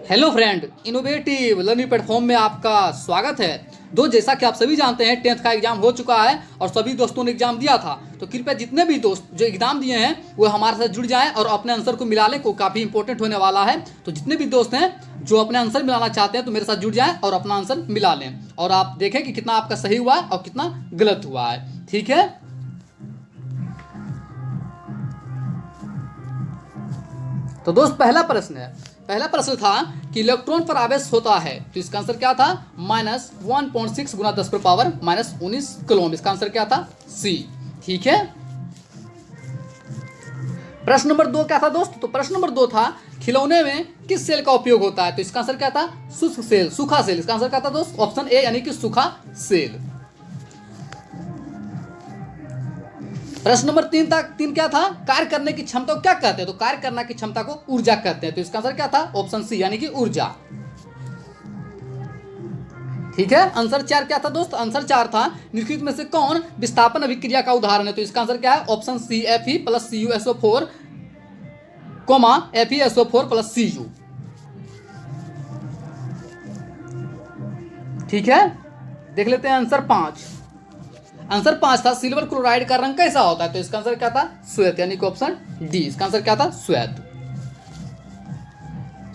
Hello friend, innovative learning platform में आपका स्वागत है। दोस्त, जैसा कि आप सभी जानते हैं 10th का एग्जाम हो चुका है और सभी दोस्तों ने एग्जाम दिया था। तो कृपया जितने भी दोस्त जो एग्जाम दिए हैं वो हमारे साथ जुड़ जाएं और अपने आंसर को मिला लें, को काफ़ी इंपॉर्टेंट होने वाला है। तो जितने भी दोस्त हैं जो अपने आंसर मिलाना चाहते हैं तो मेरे साथ जुड़ जाएं और अपना आंसर मिला लें और आप देखें कि कितना आपका सही हुआ और कितना गलत हुआ है। ठीक है, तो दोस्त पहला प्रश्न था कि इलेक्ट्रॉन पर आवेश होता है, तो इसका आंसर क्या था? -1.6 गुना 10⁻⁻19 कूलम्ब। इसका आंसर क्या था? सी। ठीक है, प्रश्न नंबर 2 क्या था दोस्त? तो प्रश्न नंबर 2 था खिलौने में किस सेल का उपयोग होता है, तो इसका आंसर क्या था? शुष्क सेल, सूखा सेल। इसका आंसर क्या था दोस्त? ऑप्शन ए यानी कि सूखा सेल। प्रश्न नंबर 3 क्या था? कार्य करने की क्षमता को क्या कहते हैं? तो कार्य करने की क्षमता को ऊर्जा कहते हैं। तो इसका आंसर क्या था? ऑप्शन सी यानी कि ऊर्जा। ठीक है, आंसर 4 क्या था दोस्त? आंसर 4 था निम्नलिखित में से कौन विस्थापन अभिक्रिया का उदाहरण है? तो इसका आंसर क्या है? Option C Fe + CuSO4, FeSO4 + Cu। ठीक है, देख लेते हैं आंसर 5। आंसर 5 था सिल्वर क्लोराइड का रंग कैसा होता है? तो इसका आंसर क्या था? श्वेत, यानी कि ऑप्शन डी। इसका आंसर क्या था? श्वेत।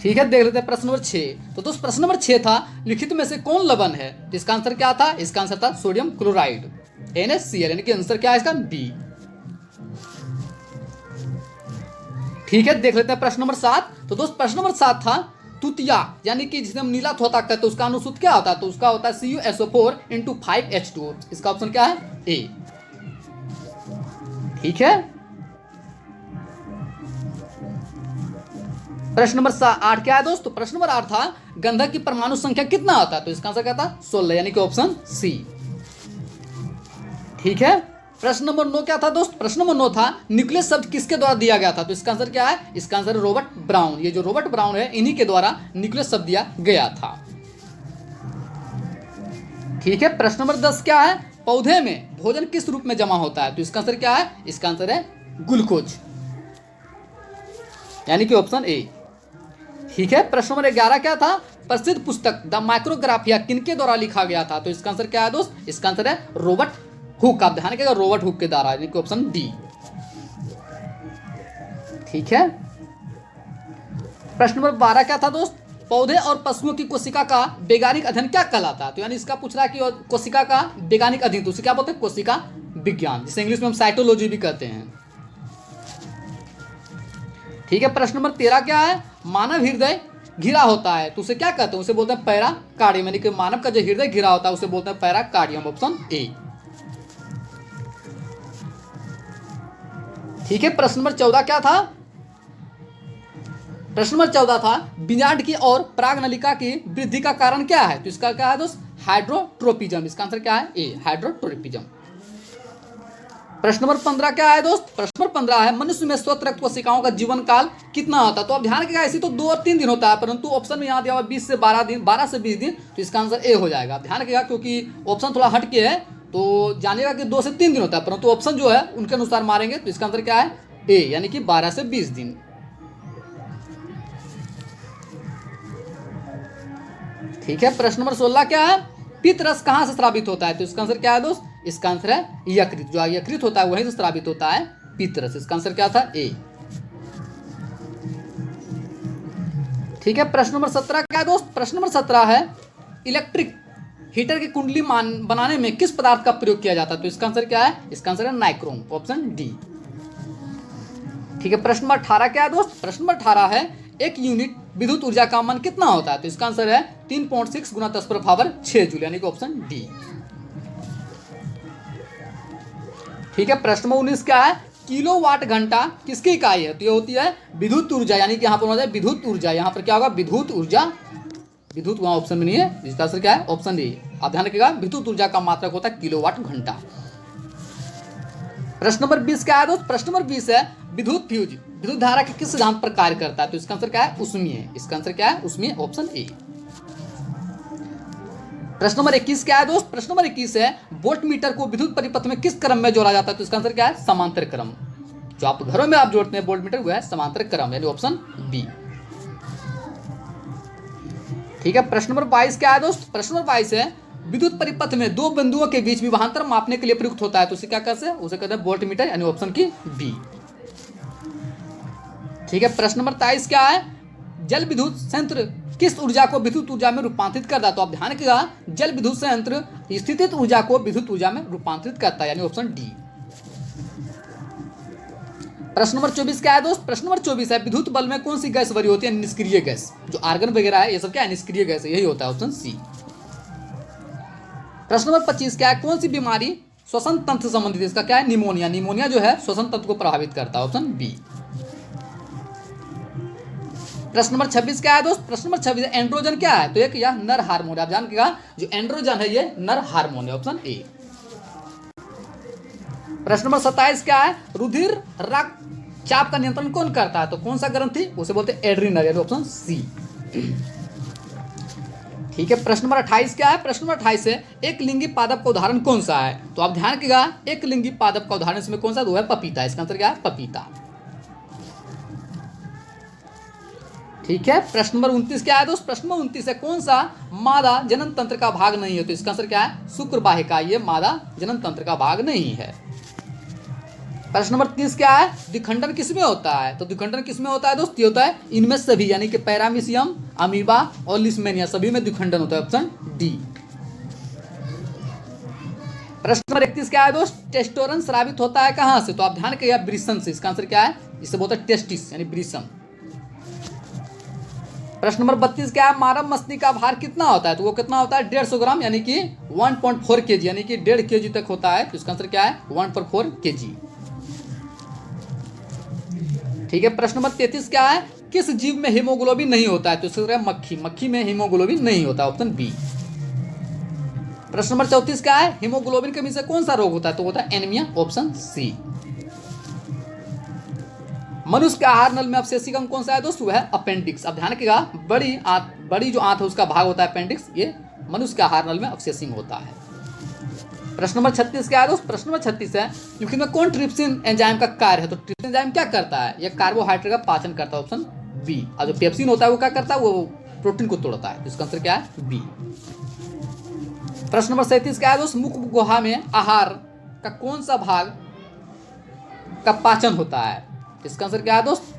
ठीक है, देख लेते हैं प्रश्न नंबर 6। तो दोस्त प्रश्न नंबर 6 था लिखित में से कौन लवण है? तो इसका आंसर क्या था? इसका आंसर था सोडियम क्लोराइड, NaCl, यानी कि आंसर क्या है इसका? डी। ठीक है, देख लेते हैं प्रश्न नंबर 7। तो दोस्त प्रश्न नंबर 7 था तुतिया, यानी कि जिसे हम नीला तोता कहते हैं, उसका अनुसूत्र क्या होता है? तो उसका होता है CuSO4 × 5H2O। इसका ऑप्शन क्या है? ए। ठीक है, प्रश्न नंबर 8 क्या है दोस्त? तो प्रश्न नंबर 8 था गंधक की परमाणु संख्या कितना होता है? तो इसका आंसर क्या था? 16, यानी कि ऑप्शन सी। ठीक है, प्रश्न नंबर 9 क्या था दोस्त? प्रश्न नंबर 9 था न्यूक्लियस शब्द किसके द्वारा दिया गया था? तो इसका आंसर क्या है? इसका आंसर रॉबर्ट ब्राउन। ये जो रॉबर्ट ब्राउन है इन्हीं के द्वारा न्यूक्लियस शब्द दिया गया था। ठीक है, प्रश्न नंबर 10 क्या है? पौधे में भोजन किस रूप में जमा होता है? तो इसका आंसर क्या है? इसका आंसर है ग्लूकोज, यानी कि ऑप्शन ए। ठीक है, प्रश्न नंबर 11 क्या था? प्रसिद्ध पुस्तक द माइक्रोग्राफिया किनके द्वारा लिखा गया था? तो इसका आंसर क्या है दोस्त? इसका आंसर है रॉबर्ट हुक। आप ध्यान रखिएगा, रॉबर्ट हुक के द्वारा, यानी कि ऑप्शन डी। ठीक है, प्रश्न नंबर 12 क्या था दोस्त? पौधे और पशुओं की कोशिका का वैज्ञानिक अध्ययन क्या कहलाता है? तो यानी इसका पूछ रहा है कि कोशिका का वैज्ञानिक अध्ययन, तो उसे क्या बोलते हैं? कोशिका विज्ञान, जिसे इंग्लिश में हम साइटोलॉजी भी कहते हैं। ठीक है, प्रश्न नंबर 13 क्या है? मानव हृदय घिरा होता है तो उसे क्या कहते हैं? उसे बोलते हैं पैराकार्डियम, यानी कि मानव का जो हृदय घिरा होता है उसे बोलते हैं पैराकार्डियम, ऑप्शन ए। ठीक है, प्रश्न नंबर 14 क्या था? प्रश्न नंबर 14 था बीजांड की और परागनलिका की वृद्धि का कारण क्या है? तो इसका क्या है दोस्त? हाइड्रोट्रोपिज्म। इसका आंसर क्या है? ए, हाइड्रोट्रोपिज्म। प्रश्न नंबर 15 क्या है दोस्त? प्रश्न नंबर 15 है मनुष्य में स्वतः रक्त कोशिकाओं का जीवन काल कितना होता है? तो आप ध्यान रखिएगा, ऐसी तो 2 और 3 दिन होता है, परंतु ऑप्शन में यहाँ दिया हुआ 20 से 12 दिन, 12 से 20 दिन, तो इसका आंसर ए हो जाएगा। ध्यान रखिएगा, क्योंकि ऑप्शन थोड़ा हट के है, तो जानिएगा कि 2 से 3 दिन होता है, परंतु ऑप्शन जो है उनके अनुसार मारेंगे, तो इसका आंसर क्या है? ए, यानी कि 12 से 20 दिन। ठीक है, प्रश्न नंबर 16 क्या है? पित्त रस कहाँ से स्रावित होता है? तो इसका आंसर क्या है दोस्त? इसका आंसर है यकृत। जो यकृत होता है वहीं से स्रावित होता है पित्त रस। इसका आंसर क्या था? ए। ठीक है, प्रश्न नंबर 17 क्या है दोस्त? प्रश्न नंबर 17 है इलेक्ट्रिक हीटर की कुंडली बनाने में किस पदार्थ का प्रयोग किया जाता है? तो इसका आंसर क्या है? इसका आंसर है नाइक्रोम, ऑप्शन डी। ठीक है, प्रश्न नंबर 18 क्या है दोस्त? प्रश्न नंबर 18 है एक यूनिट विद्युत ऊर्जा का मान कितना होता है? तो इसका आंसर है 3.6 गुना 10⁻6 जूल, यानी कि ऑप्शन डी। ठीक है, प्रश्न नंबर 19 क्या है? किलोवाट घंटा किसकी इकाई है? तो ये होती है विद्युत ऊर्जा, यानी कि यहाँ पर होता है विद्युत ऊर्जा। यहाँ पर क्या होगा? विद्युत ऊर्जा। विद्युत वहाँ ऑप्शन में नहीं है, जिसका आंसर क्या है? Option D. आप ध्यान रखिएगा, विद्युत ऊर्जा का मात्रक होता है किलोवाट घंटा। प्रश्न नंबर 20 क्या है दोस्त? प्रश्न नंबर 20 है विद्युत फ्यूज विद्युत धारा के किस सिद्धांत पर कार्य करता है? तो इसका आंसर क्या है? ऊष्मीय। इसका आंसर क्या है? ऊष्मीय, ऑप्शन ए। प्रश्न नंबर 21 क्या है दोस्त? प्रश्न नंबर 21 है वोल्ट मीटर को विद्युत परिपथ में किस क्रम में जोड़ा जाता है? तो इसका आंसर क्या है? समांतर क्रम। जो आप घरों में आप जोड़ते हैं वोल्ट मीटर, वो है समांतर क्रम, यानी ऑप्शन बी। ठीक है, प्रश्न नंबर 22 क्या है दोस्त? प्रश्न नंबर 22 है विद्युत परिपथ में दो बिंदुओं के बीच विभवांतर मापने के लिए प्रयुक्त होता है, तो उसे क्या कहते हैं? उसे कहते हैं वोल्टमीटर, यानी ऑप्शन की बी। ठीक है, प्रश्न नंबर 23 क्या है? जल विद्युत संयंत्र किस ऊर्जा को विद्युत ऊर्जा में रूपांतरित करता है? तो आप ध्यान रखिएगा, जल विद्युत संयंत्र स्थितिज ऊर्जा को विद्युत ऊर्जा में रूपांतरित करता है, यानी ऑप्शन डी। प्रश्न नंबर 24 क्या है दोस्त? प्रश्न नंबर 24 है विद्युत बल्ब में कौन सी गैस भरी होती है? निष्क्रिय गैस। जो आर्गन वगैरह है ये सब क्या है? निष्क्रिय गैस है, यही होता है ऑप्शन सी। प्रश्न नंबर 25 क्या है? कौन सी बीमारी श्वसन तंत्र से संबंधित है? इसका क्या है? निमोनिया। निमोनिया जो है श्वसन तंत्र को प्रभावित करता है, ऑप्शन बी। प्रश्न नंबर 26 क्या है दोस्त? प्रश्न नंबर 26 एंड्रोजन क्या है? तो एक यह नर हार्मोन है, आप जानिएगा जो एंड्रोजन है ये नर हार्मोन है, ऑप्शन ए। प्रश्न नंबर 27 क्या है? रुधिर रक्तचाप का नियंत्रण कौन करता है? तो कौन सा ग्रंथि? उसे बोलते हैं एड्रिनल, यानी ऑप्शन सी। ठीक है, प्रश्न नंबर 28 क्या है? प्रश्न नंबर 28 है एक लिंगी पादप का उदाहरण कौन सा है? तो आप ध्यान रखिएगा, एक लिंगी पादप का उदाहरण इसमें कौन सा? वो है पपीता। इसका आंसर क्या है? पपीता। ठीक है, प्रश्न नंबर 29 क्या है दोस्त? प्रश्न नंबर 29 है कौन सा मादा जनन तंत्र का भाग नहीं है? तो इसका आंसर क्या है? शुक्रवाहिका, ये मादा जनन तंत्र का भाग नहीं है। प्रश्न नंबर 30 क्या है? द्विखंडन किसमें होता है? तो द्विखंडन किसमें होता है दोस्त? ये होता है इनमें सभी, यानी कि पैरामीशियम, अमीबा और लिस्मेनिया, सभी में द्विखंडन होता है, ऑप्शन डी। प्रश्न नंबर 31 क्या है दोस्त? टेस्टोरन स्रावित होता है कहां से? तो आप ध्यान रखिएगा वृषण से। इसका आंसर क्या है? इसे बोलते हैं टेस्टिस, यानी वृषण। प्रश्न नंबर 32 क्या है? मानव मछली का भार कितना होता है? तो वो कितना होता है? 150 ग्राम, यानी कि 1.4 kg, यानी कि 1.5 kg तक होता है। तो इसका आंसर क्या है? 1/4 kg। ठीक है, प्रश्न नंबर 33 क्या है? किस जीव में हीमोग्लोबिन नहीं होता है? तो इसका मक्खी। मक्खी में हीमोग्लोबिन नहीं होता, ऑप्शन बी। प्रश्न नंबर 34 क्या है? हीमोग्लोबिन की कमी से कौन सा रोग होता है? तो होता है एनीमिया, ऑप्शन सी। मनुष्य के आहार नल में अवशेषिक अंग कौन सा है दोस्त? वह है अपेंडिक्स। अब ध्यान रखिएगा, बड़ी जो आंत है उसका भाग होता है अपेंडिक्स, ये मनुष्य के आहार नल में अवशेषिक होता है। प्रश्न नंबर 36 क्या है दोस्त? प्रश्न नंबर 36 है ल्यूकीन में कौन ट्रिप्सिन एंजाइम का कार्य है? तो ट्रिप्सिन एंजाइम क्या करता है? यह कार्बोहाइड्रेट का पाचन करता है, ऑप्शन बी। और जो पेप्सिन होता है वो क्या करता है? वो प्रोटीन को तोड़ता है। इसका आंसर क्या है? बी। प्रश्न नंबर 37 क्या है दोस्त? मुख गुहा में आहार का कौन सा भाग का पाचन होता है? इसका आंसर क्या है दोस्त?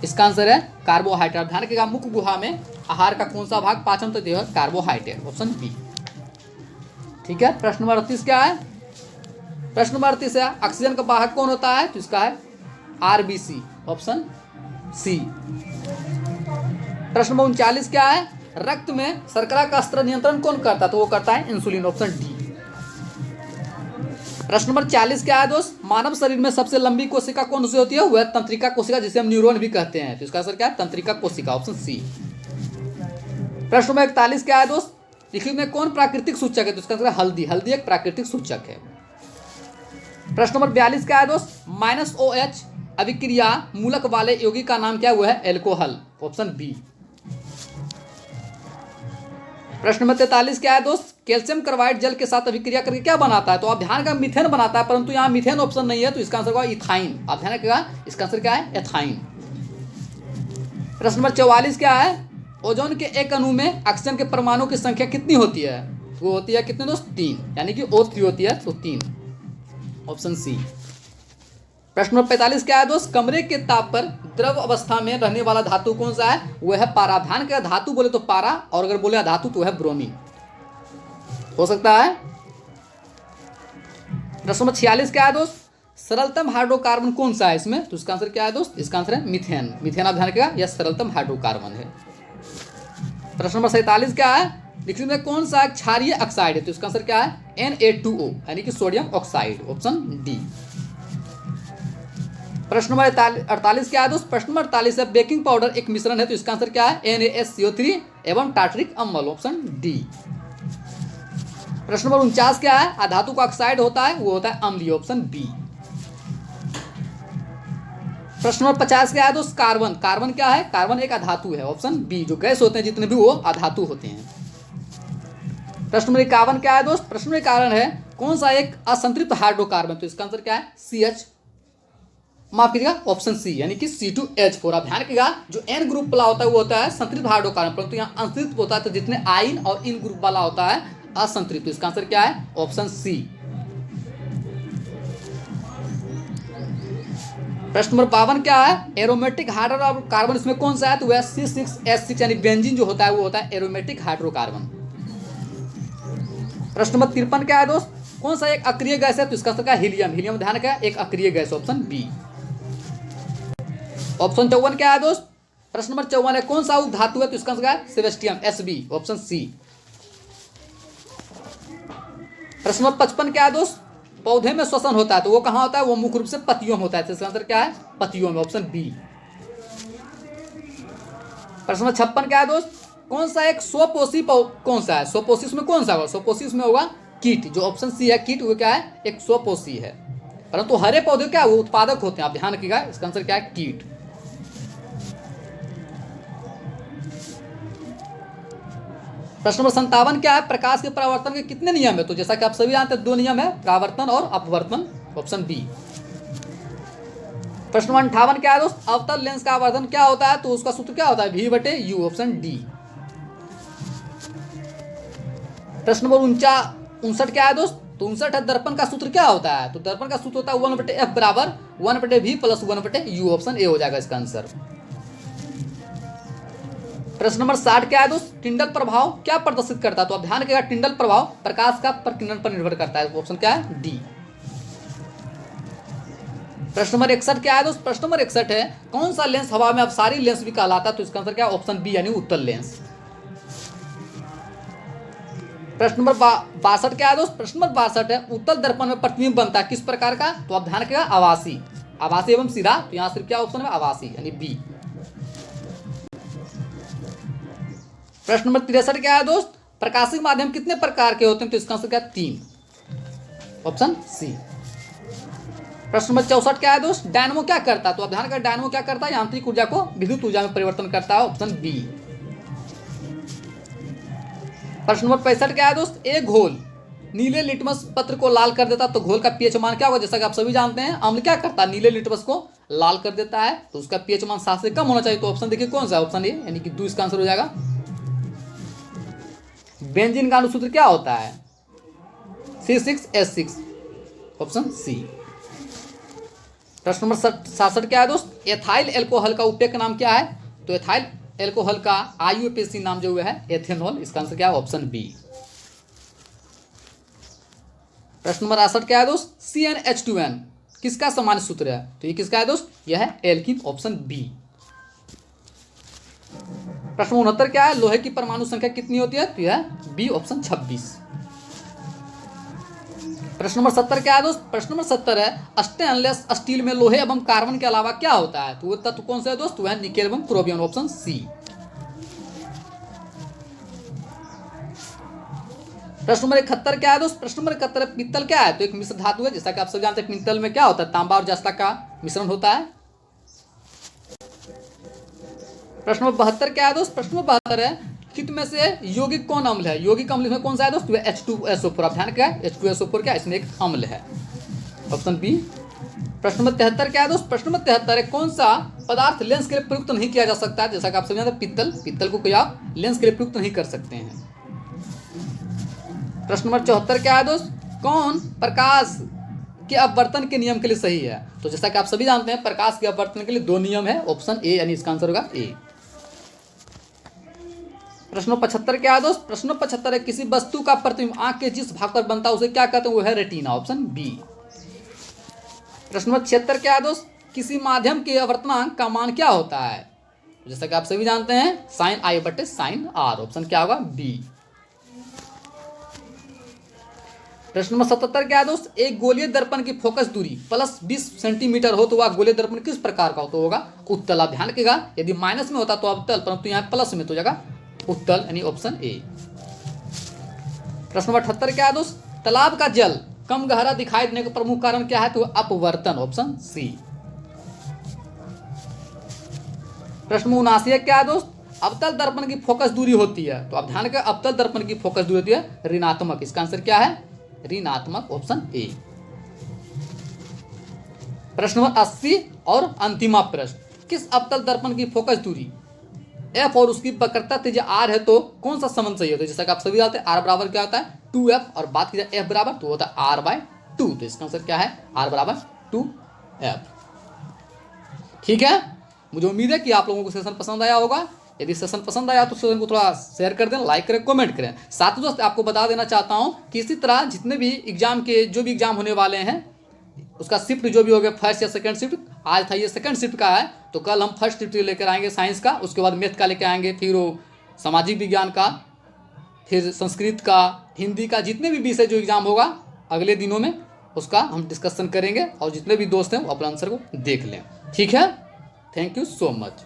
इसका आंसर है कार्बोहाइड्रेट। ध्यान रखिएगा, मुख गुहा में आहार का कौन सा भाग पाचन होता है? Carbohydrate, option B. ठीक है, प्रश्न नंबर 38 क्या है? प्रश्न नंबर 38 है ऑक्सीजन का वाहक कौन होता है? तो इसका है आरबीसी, ऑप्शन सी। प्रश्न नंबर 39 क्या है? रक्त में शर्करा का स्तर नियंत्रण कौन करता है? तो वो करता है इंसुलिन, ऑप्शन डी। प्रश्न नंबर 40 क्या है दोस्त? मानव शरीर में सबसे लंबी कोशिका कौन सी होती है? वह तंत्रिका कोशिका, जिसे हम न्यूरॉन भी कहते हैं। तो इसका आंसर क्या है? तंत्रिका कोशिका, ऑप्शन सी। प्रश्न नंबर 41 क्या है दोस्त? लिखित में कौन प्राकृतिक सूचक है? तो इसका आंसर है हल्दी। हल्दी एक प्राकृतिक सूचक है। प्रश्न नंबर 42 क्या है दोस्त? -OH अभिक्रिया मूलक वाले यौगिक का नाम क्या है? वो है एल्कोहल, ऑप्शन बी। प्रश्न नंबर 43 क्या है दोस्त? कैल्शियम कार्बाइड जल के साथ अभिक्रिया करके क्या बनाता है? तो आप ध्यान का मीथेन बनाता है, परंतु यहाँ मीथेन ऑप्शन नहीं है, तो इसका आंसर होगा इथाइन। आप ध्यान रखिएगा, इसका आंसर क्या है? एथाइन। प्रश्न नंबर 44 क्या है? ओजोन के एक अणु में ऑक्सीजन के परमाणु की संख्या कितनी होती है? वो होती है कितने दोस्त? 3, यानी कि O3 होती है, तो 3, ऑप्शन सी। प्रश्न नंबर 45 क्या है दोस्त? कमरे के ताप पर द्रव अवस्था में रहने वाला धातु कौन सा है? वो है पारा। ध्यान का धातु बोले तो पारा, और अगर बोले धातु तो है ब्रोमीन, हो सकता है। प्रश्न नंबर 46 क्या है दोस्त? सरलतम हाइड्रोकार्बन कौन सा है इसमें? तो इसका आंसर क्या है दोस्त? इसका आंसर है मीथेन। मीथेन आप ध्यान रखिएगा, यह सरलतम हाइड्रोकार्बन है। प्रश्न नंबर 47 क्या है? लिक्विड में कौन सा क्षारीय ऑक्साइड है? तो इसका आंसर क्या है? Na2O, यानी कि सोडियम ऑक्साइड, ऑप्शन डी। प्रश्न नंबर 48 क्या है दोस्त? प्रश्न नंबर 48 है बेकिंग पाउडर एक मिश्रण है, तो इसका आंसर क्या है? NaSCO3 एवं टार्टरिक अम्ल, ऑप्शन डी। प्रश्न नंबर 49 क्या है? अधातु का ऑक्साइड होता है, वो होता है अम्लीय, ऑप्शन बी। प्रश्न नंबर 50 क्या है दोस्त? कार्बन। कार्बन क्या है? कार्बन एक अधातु है, ऑप्शन बी। जो गैस होते हैं जितने भी वो अधातु होते हैं। प्रश्न नंबर 51 क्या है दोस्त? प्रश्न नंबर 51 है कौन सा एक असंतृप्त हाइड्रोकार्बन? तो इसका आंसर क्या है? CH माफ कीजिएगा ऑप्शन सी यानी कि C2H4। आप ध्यान रखिएगा जो N ग्रुप वाला होता है वो होता है संतृप्त हाइड्रोकार्बन, परंतु यहाँ असंतृप्त होता है, तो जितने आइन और इन ग्रुप वाला होता है असंतृप्त। तो इसका आंसर क्या है? Option C. प्रश्न नंबर 52 क्या है? एरोमेटिक हाइड्रोकार्बन इसमें कौन सा है? तो वह C6H6 यानी बेंजीन जो होता है वो होता है एरोमेटिक हाइड्रोकार्बन। प्रश्न नंबर 53 क्या है दोस्त? कौन सा एक अक्रिय गैस है? तो इसका आंसर क्या है? हीलियम। हीलियम ध्यान रखा है एक अक्रिय गैस, ऑप्शन बी। ऑप्शन 54 क्या है दोस्त? प्रश्न नंबर 54 है कौन सा उप धातु है? तो इसका आंसर क्या है? सेबेस्टियम, Sb, ऑप्शन सी। प्रश्न नंबर 55 क्या है दोस्त? पौधे में श्वसन होता है तो वो कहां होता है? वो मुख्य रूप से पत्तियों में होता है, तो इसका आंसर क्या है? पत्तियों में, ऑप्शन बी। प्रश्न नंबर 56 क्या है दोस्त? कौन सा एक स्वपोषी कौन सा है? स्वपोषी उसमें कौन सा होगा? स्वपोषी उसमें होगा कीट, जो ऑप्शन सी है कीट, वो क्या है? एक स्वपोषी है। परंतु हरे पौधे क्या वो उत्पादक होते हैं, आप ध्यान रखिएगा, इसका आंसर क्या है? कीट। प्रश्न नंबर 57 क्या है? प्रकाश के परावर्तन के कितने नियम है? तो जैसा कि आप सभी जानते हैं 2 नियम है, परावर्तन और अपवर्तन, ऑप्शन बी। प्रश्न नंबर 58 क्या है दोस्त? अवतल लेंस का आवर्धन क्या होता है? तो उसका सूत्र क्या होता है? V/U, option D. प्रश्न नंबर 59 क्या है दोस्त? तो 59 है दर्पण का सूत्र क्या होता है? तो दर्पण का सूत्र होता है 1/F बराबर 1/V plus 1/U, option A हो जाएगा इसका आंसर। प्रश्न नंबर 60 क्या है दोस्त? टिंडल प्रभाव क्या प्रदर्शित करता है? तो आप ध्यान रखिएगा टिंडल प्रभाव प्रकाश का प्रकीर्णन पर निर्भर करता है, ऑप्शन क्या है? डी। प्रश्न नंबर 61 क्या है दोस्त? प्रश्न नंबर 61 है कौन सा लेंस हवा में अपसारी लेंस भी कहलाता है? तो इसका आंसर क्या है? ऑप्शन बी यानी उत्तल लेंस। प्रश्न नंबर 62 क्या है दोस्त? प्रश्न नंबर 62 है उत्तल दर्पण में प्रतिबिंब बनता है किस प्रकार का? तो आप ध्यान रखिएगा आवासी, आवासी एवं सीधा, तो यहाँ सिर्फ क्या ऑप्शन है? आवासी यानी बी। प्रश्न नंबर 63 क्या है दोस्त? प्रकाशिक माध्यम कितने प्रकार के होते हैं? तो इसका आंसर क्या है? 3, ऑप्शन सी। प्रश्न नंबर 64 क्या है दोस्त? डायनमो क्या करता है? तो आप ध्यान रखिएगा डायनमो क्या करता है? यांत्रिक ऊर्जा को विद्युत ऊर्जा में परिवर्तन करता है, ऑप्शन बी। प्रश्न नंबर 65 क्या है दोस्त? एक घोल नीले लिटमस पत्र को लाल कर देता तो घोल का पीएच मान क्या होगा? जैसा कि आप सभी जानते हैं अम्ल क्या करता है? नीले लिटमस को लाल कर देता है, तो उसका पीएच मान 7 से कम होना चाहिए, तो ऑप्शन देखिए कौन सा है? ऑप्शन ए यानी कि 2 इसका आंसर हो जाएगा। बेंजीन का अनुसूत्र क्या होता है? C6H6, option C. प्रश्न नंबर 67 क्या है दोस्त? एथाइल एल्कोहल का उपयुक्त नाम क्या है? तो एथाइल एल्कोहल का IUPAC नाम जो है एथेनॉल, इसका आंसर क्या है? Option B. प्रश्न नंबर 68 क्या है दोस्त? CnH2n किसका सामान्य सूत्र है? तो ये किसका है दोस्त? यह है एल्कीन, ऑप्शन बी। प्रश्न 69 क्या है? लोहे की परमाणु संख्या कितनी होती है? तो यह बी, ऑप्शन 26। प्रश्न नंबर 70 क्या है दोस्त? प्रश्न नंबर 70 है स्टेनलेस स्टील में लोहे एवं कार्बन के अलावा क्या होता है? तो वो तत्व कौन सा है दोस्त? वह निकेल एवं क्रोमियम, ऑप्शन सी। प्रश्न नंबर 71 क्या है दोस्त? प्रश्न नंबर 71 पित्तल क्या है? तो एक मिश्र धातु है, जैसा कि आप सब जानते हैं पित्तल में क्या होता है? तांबा और जस्ता का मिश्रण होता है। प्रश्न नंबर 72 क्या है दोस्त? प्रश्न नंबर 72 है कित में से यौगिक कौन अम्ल है? यौगिक अम्ल में कौन सा है दोस्त? H2SO4। आप ध्यान क्या है? H2SO4 क्या इसमें एक अम्ल है, ऑप्शन बी। प्रश्न नंबर 73 क्या है दोस्त? प्रश्न नंबर 73 है कौन सा पदार्थ लेंस के लिए प्रयुक्त नहीं किया जा सकता है? जैसा कि आप सब जानते हैं पित्तल, पित्तल को कोई आप लेंस के लिए प्रयुक्त नहीं कर सकते हैं। प्रश्न नंबर 74 क्या है दोस्त? कौन प्रकाश के अपवर्तन के नियम के लिए सही है? तो जैसा कि आप सभी जानते हैं प्रकाश के अपवर्तन के लिए 2 नियम है, ऑप्शन ए यानी इसका आंसर होगा ए। प्रश्न 75 क्या है दोस्त? प्रश्न 75 है किसी वस्तु का प्रतिबिंब आंख के जिस भाग पर बनता है उसे क्या कहते हैं? वो है रेटिना, ऑप्शन बी। प्रश्न नंबर 76 क्या है दोस्त? किसी माध्यम के अपवर्तनांक का मान क्या होता है? जैसा कि आप सभी जानते हैं sin I/sin R, ऑप्शन क्या होगा? बी। प्रश्न नंबर 77 क्या है दोस्त? एक गोलीय दर्पण की फोकस दूरी प्लस 20 सेंटीमीटर हो तो वह गोलीय दर्पण किस प्रकार का हो? तो होगा उत्तल। आप ध्यान रखिएगा यदि माइनस में होता तो अवतल, परंतु यहाँ प्लस में तो हो जाएगा उत्तल यानी ऑप्शन ए। प्रश्न नंबर 78 क्या है दोस्त? तालाब का जल कम गहरा दिखाई देने का प्रमुख कारण क्या है? तो अपवर्तन, ऑप्शन सी। प्रश्न 79 क्या है दोस्त? अवतल दर्पण की फोकस दूरी होती है, तो आप ध्यान रखिए अवतल दर्पण की फोकस दूरी होती है ऋणात्मक, इसका आंसर क्या है? ऋणात्मक, ऑप्शन ए। प्रश्न नंबर 80 और अंतिमा प्रश्न, किस अवतल दर्पण की फोकस दूरी एफ और उसकी वक्रता त्रिज्या आर है तो कौन सा संबंध सही होता है? जैसा कि आप सभी जानते हैं आर बराबर क्या होता है 2f, और बात की जाए एफ बराबर तो होता है r/2। तो इसका आंसर क्या है r बराबर 2f। ठीक है, मुझे उम्मीद है कि आप लोगों को सेशन पसंद आया होगा। यदि सेशन पसंद आया तो सेशन को थोड़ा शेयर कर दें, लाइक करें, कमेंट करें। साथ ही दोस्त आपको बता देना चाहता हूं कि इसी तरह जितने भी एग्जाम के जो भी एग्जाम होने वाले हैं उसका शिफ्ट जो भी हो गया, फर्स्ट या सेकंड शिफ्ट, आज था ये सेकंड शिफ्ट का है, तो कल हम फर्स्ट शिफ्ट लेकर आएंगे साइंस का, उसके बाद मैथ का लेकर आएंगे, फिर वो सामाजिक विज्ञान का, फिर संस्कृत का, हिंदी का, जितने भी विषय जो एग्जाम होगा अगले दिनों में उसका हम डिस्कशन करेंगे, और जितने भी दोस्त हैं वो अपना आंसर को देख लें। ठीक है, थैंक यू सो मच।